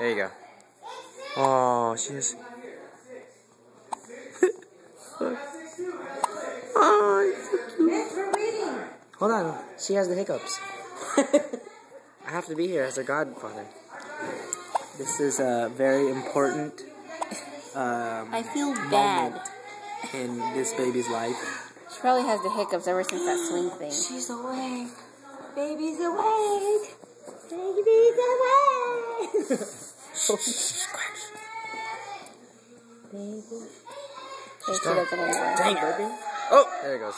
There you go. Oh, she is. Oh, it's so cute. Hold on, she has the hiccups. I have to be here as her godfather. This is a very important I feel bad in this baby's life. She probably has the hiccups ever since that swing thing. She's awake. Baby's awake. Baby's awake. Baby. Dang it, baby. Oh, there it goes.